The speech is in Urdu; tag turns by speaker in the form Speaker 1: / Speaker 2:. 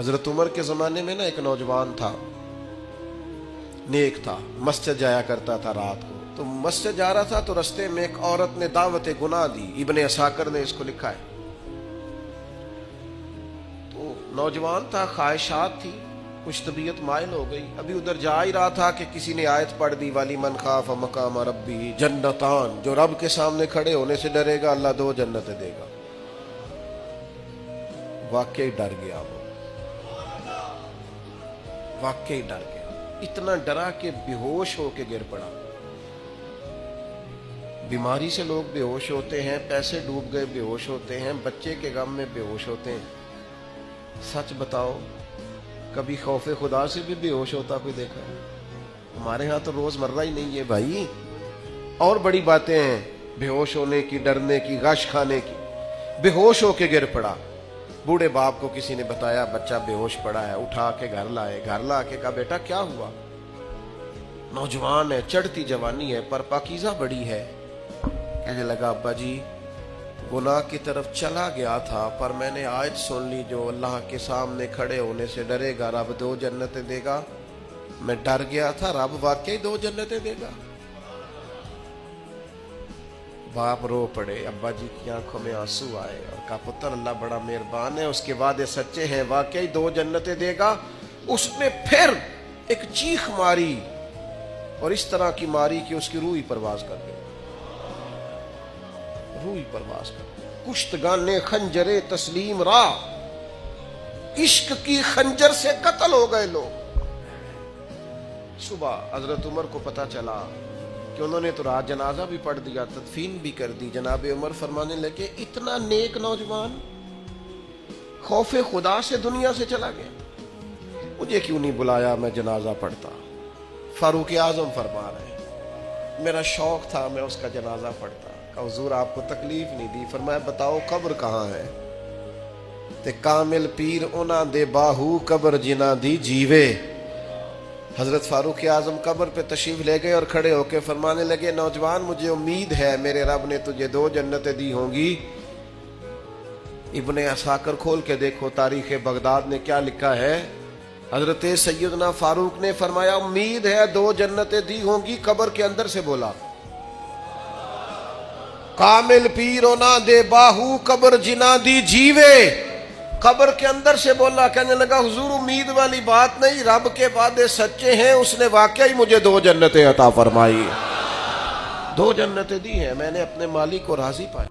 Speaker 1: حضرت عمر کے زمانے میں نا ایک نوجوان تھا، نیک تھا، مسجد جایا کرتا تھا رات کو. تو مسجد جا رہا تھا تو رستے میں ایک عورت نے دعوت گناہ دی. ابن عساکر نے اس کو لکھا ہے. تو نوجوان تھا، خواہشات تھی، کچھ طبیعت مائل ہو گئی. ابھی ادھر جا ہی رہا تھا کہ کسی نے آیت پڑھ دی، والی من خاف مقام ربی جنتان، جو رب کے سامنے کھڑے ہونے سے ڈرے گا اللہ 2 جنتیں دے گا. واقعی ڈر گیا وہ، واقعی ڈر گیا. اتنا ڈرا کہ بے ہوش ہو کے گر پڑا. بیماری سے لوگ بے ہوش ہوتے ہیں، پیسے ڈوب گئے بے ہوش ہوتے ہیں، بچے کے غم میں بے ہوش ہوتے ہیں. سچ بتاؤ کبھی خوف خدا سے بھی بے ہوش ہوتا کوئی دیکھا ہے؟ ہمارے ہاں تو روز مرہ ہی نہیں ہے بھائی. اور بڑی باتیں ہیں بے ہوش ہونے کی، ڈرنے کی، غش کھانے کی. بے ہوش ہو کے گر پڑا. بوڑھے باپ کو کسی نے بتایا بچہ بے ہوش پڑا ہے. اٹھا کے گھر لائے. گھر لا کے کہا بیٹا کیا ہوا؟ نوجوان ہے، چڑھتی جوانی ہے، پر پاکیزہ بڑی ہے. کہنے لگا ابا جی گناہ کی طرف چلا گیا تھا، پر میں نے آیت سن لی جو اللہ کے سامنے کھڑے ہونے سے ڈرے گا رب 2 جنتیں دے گا. میں ڈر گیا تھا، رب واقعی 2 جنتیں دے گا. باپ رو پڑے. ابا جی کی آنکھوں میں آنسو آئے اور کہا پتر اللہ بڑا مہربان ہے، اس کے وعدے سچے ہیں، واقعی 2 جنتیں دے گا. اس نے پھر ایک چیخ ماری اور اس طرح کی ماری کہ اس کی روح ہی پرواز کر گئی. روح ہی پرواز کر گئی. کشتگان خنجر تسلیم را، عشق کی خنجر سے قتل ہو گئے لوگ. صبح حضرت عمر کو پتا چلا کہ انہوں نے تو رات جنازہ بھی پڑھ دیا، تدفین بھی کر دی. جناب عمر فرمانے لگے اتنا نیک نوجوان خوف خدا سے دنیا سے چلا گیا، مجھے کیوں نہیں بلایا میں جنازہ پڑھتا. فاروق اعظم فرما رہے ہیں میرا شوق تھا میں اس کا جنازہ پڑھتا. کہ حضور آپ کو تکلیف نہیں دی. فرمایا بتاؤ قبر کہاں ہے؟ تے کامل پیر انہاں دے باہو قبر جنہ دی جیوے. حضرت فاروق اعظم قبر پہ تشریف لے گئے اور کھڑے ہو کے فرمانے لگے نوجوان مجھے امید ہے میرے رب نے تجھے 2 جنتیں دی ہوں گی. ابن عساکر کھول کے دیکھو تاریخ بغداد نے کیا لکھا ہے. حضرت سیدنا فاروق نے فرمایا امید ہے 2 جنتیں دی ہوں گی. قبر کے اندر سے بولا کامل پیرو نہ دے باہو قبر جنا دی جیوے. قبر کے اندر سے بولا. کہنے لگا حضور امید والی بات نہیں، رب کے وعدے سچے ہیں، اس نے واقعی مجھے 2 جنتیں عطا فرمائی. 2 جنتیں دی ہیں، میں نے اپنے مالک کو راضی پایا.